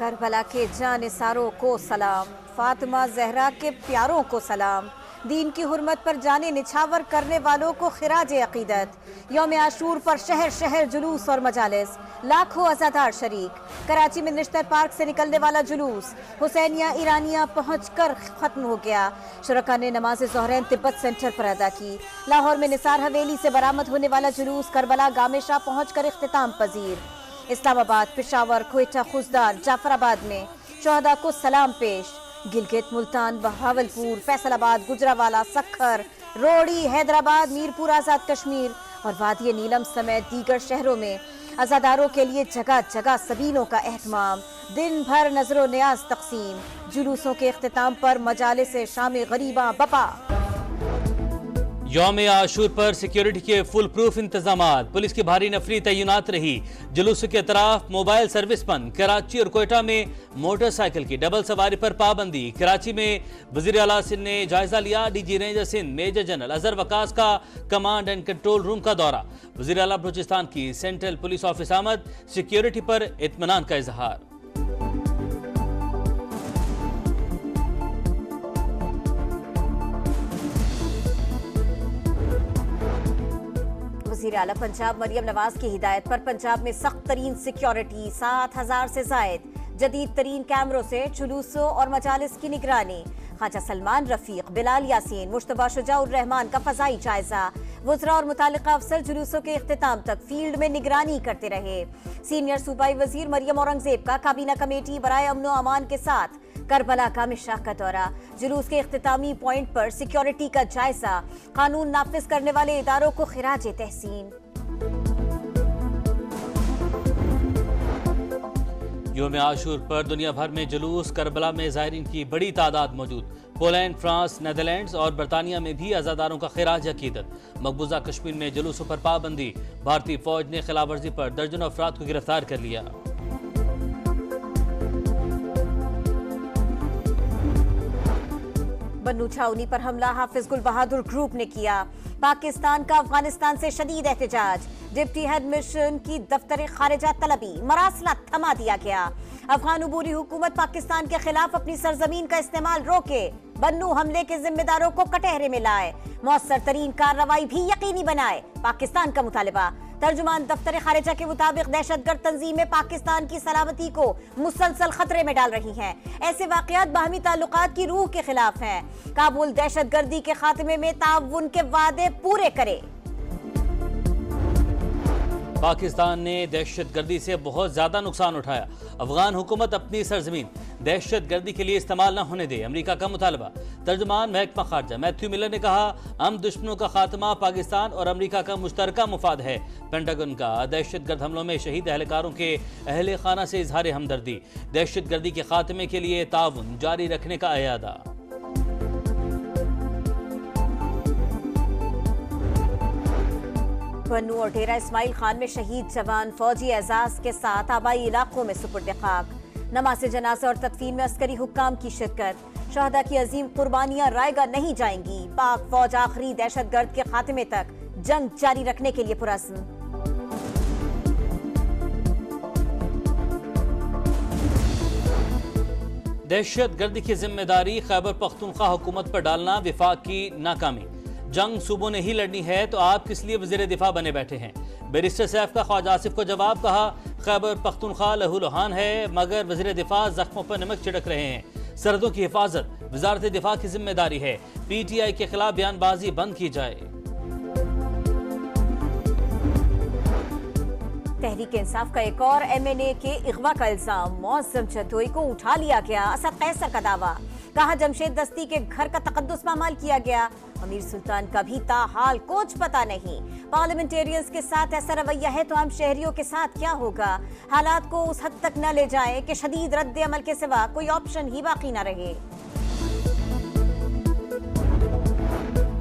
کربلا کے جانثاروں کو سلام، فاطمہ زہرا کے پیاروں کو سلام، دین کی حرمت پر جانیں نچھاور کرنے والوں کو خراج عقیدت۔ یوم عاشور پر شہر شہر جلوس اور مجالس، لاکھوں عزادار شریک۔ کراچی میں نشتر پارک سے نکلنے والا جلوس حسینیہ ایرانیہ پہنچ کر ختم ہو گیا۔ شرکا نے نماز ظہرین تبت سینٹر پر ادا کی۔ لاہور میں نثار حویلی سے برآمد ہونے والا جلوس کربلا گام شاہ پہنچ کر اختتام پذیر۔ اسلام آباد، پشاور، کوئٹہ، خوزدار، جعفر آباد میں شہداء کو سلام پیش۔ گلگت، ملتان، بہاولپور، فیصل آباد، گجرانوالہ، سکھر، روڑی، حیدرآباد، میرپور آزاد کشمیر اور وادی نیلم سمیت دیگر شہروں میں عزاداروں کے لیے جگہ جگہ سبیلوں کا اہتمام، دن بھر نظر و نیاز تقسیم۔ جلوسوں کے اختتام پر مجالس شام غریباں بپا۔ یوم عاشور پر سیکیورٹی کے فل پروف انتظامات، پولیس کی بھاری نفری تعینات رہی۔ جلوس کے اطراف موبائل سروس بند۔ کراچی اور کوئٹہ میں موٹر سائیکل کی ڈبل سواری پر پابندی۔ کراچی میں وزیر اعلیٰ سندھ نے جائزہ لیا۔ D G ranger Sindh major general Azhar Waqas کا کمانڈ اینڈ کنٹرول روم کا دورہ۔ وزیر اعلیٰ بلوچستان کی سینٹرل پولیس آفس آمد، سیکیورٹی پر اطمینان کا اظہار۔ وزیر اعلیٰ پنجاب مریم نواز کی ہدایت پر پنجاب میں سخت ترین سیکیورٹی، 7,000 سے زائد جدید ترین کیمروں سے جلوسوں اور مجالس کی نگرانی۔ خواجہ سلمان رفیق، بلال یاسین، مشتبہ شجاع الرحمان کا فضائی جائزہ۔ وزراء اور متعلقہ افسر جلوسوں کے اختتام تک فیلڈ میں نگرانی کرتے رہے۔ سینئر صوبائی وزیر مریم اورنگزیب کا کابینہ کمیٹی برائے امن و امان کے ساتھ کربلا گام شاہ کا دورہ۔ جلوس کے اختتامی پوائنٹ پر سیکیورٹی کا جائزہ، قانون نافذ کرنے والے اداروں کو خراج تحسین۔ یوم عاشور پر دنیا بھر میں جلوس، کربلا میں زائرین کی بڑی تعداد موجود۔ پولینڈ، فرانس، نیدرلینڈز اور برطانیہ میں بھی عزاداروں کا خراج عقیدت۔ مقبوضہ کشمیر میں جلوسوں پر پابندی، بھارتی فوج نے خلاف ورزی پر درجنوں افراد کو گرفتار کر لیا۔ بنو چھاؤنی پر حملہ حافظ گل بہادر گروپ نے کیا۔ پاکستان کا افغانستان سے شدید احتجاج، ڈپٹی ہیڈ مشن کی دفتر خارجہ طلبی، مراسلات تھما دیا گیا۔ افغان عبوری حکومت پاکستان کے خلاف اپنی سرزمین کا استعمال روکے، بنو حملے کے ذمہ داروں کو کٹہرے میں لائے، مؤثر ترین کارروائی بھی یقینی بنائے، پاکستان کا مطالبہ۔ ترجمان دفتر خارجہ کے مطابق دہشت گرد تنظیمیں پاکستان کی سلامتی کو مسلسل خطرے میں ڈال رہی ہیں۔ ایسے واقعات باہمی تعلقات کی روح کے خلاف ہیں۔ کابل دہشت گردی کے خاتمے میں تعاون کے وعدے پورے کرے۔ پاکستان نے دہشت گردی سے بہت زیادہ نقصان اٹھایا، افغان حکومت اپنی سرزمین دہشت گردی کے لیے استعمال نہ ہونے دے، امریکہ کا مطالبہ۔ ترجمان محکمہ خارجہ میتھیو ملر نے کہا، ہم دشمنوں کا خاتمہ پاکستان اور امریکہ کا مشترکہ مفاد ہے۔ پینٹاگن کا دہشت گرد حملوں میں شہید اہلکاروں کے اہل خانہ سے اظہار ہمدردی، دہشت گردی کے خاتمے کے لیے تعاون جاری رکھنے کا اعادہ۔ بنو اور ڈیرہ اسماعیل خان میں شہید جوان فوجی اعزاز کے ساتھ آبائی علاقوں میں سپرد خاک۔ نماز جنازہ اور تدفین میں عسکری حکام کی شرکت۔ شہداء کی عظیم قربانیاں رائے گاہ نہیں جائیں گی، پاک فوج آخری دہشت گرد کے خاتمے تک جنگ جاری رکھنے کے لیے پرعزم۔ دہشت گردی کی ذمہ داری خیبر پختونخوا حکومت پر ڈالنا وفاق کی ناکامی۔ جنگ صوبوں نے ہی لڑنی ہے تو آپ کس لیے وزیر دفاع بنے بیٹھے ہیں؟ بیرسٹر سیف کا خواجہ آصف کو جواب، کہا خیبر پختونخوا لہو لہان ہے مگر وزیر دفاع زخموں پر نمک چھڑک رہے ہیں۔ سرحدوں کی حفاظت وزارت دفاع کی ذمہ داری ہے، پی ٹی آئی کے خلاف بیان بازی بند کی جائے۔ تحریک انصاف کا ایک اور ایم این اے کے اغوا کا الزام، معظم جدوئی کو اٹھا لیا گیا۔ اسد قیصر کا دعویٰ، کہا جمشید دستی کے گھر کا تقدس پامال کیا گیا، امیر سلطان کا بھی تاحال کچھ پتہ نہیں۔ پارلیمنٹیرینز کے ساتھ ایسا رویہ ہے تو عام شہریوں کے ساتھ کیا ہوگا؟ حالات کو اس حد تک نہ لے جائیں کہ شدید رد عمل کے سوا کوئی آپشن ہی باقی نہ رہے۔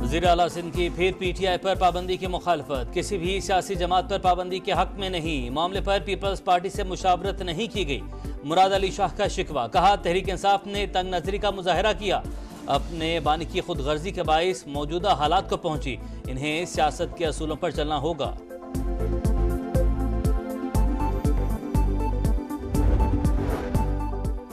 وزیر اعلیٰ سندھ کی پھر پی ٹی آئی پر پابندی کی مخالفت، کسی بھی سیاسی جماعت پر پابندی کے حق میں نہیں، معاملے پر پیپلز پارٹی سے مشاورت نہیں کی گئی۔ مراد علی شاہ کا شکوہ، کہا تحریک انصاف نے تنگ نظری کا مظاہرہ کیا، اپنے بانی کی خود غرضی کے باعث موجودہ حالات کو پہنچی، انہیں سیاست کے اصولوں پر چلنا ہوگا۔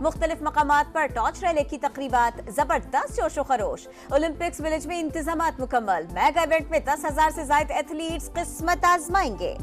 مختلف مقامات پر ٹارچ ریلے کی تقریبات، زبردست جوش و خروش، اولمپکس ولیج میں انتظامات مکمل، میگا ایونٹ میں 10,000 سے زائد ایتھلیٹس قسمت آزمائیں گے۔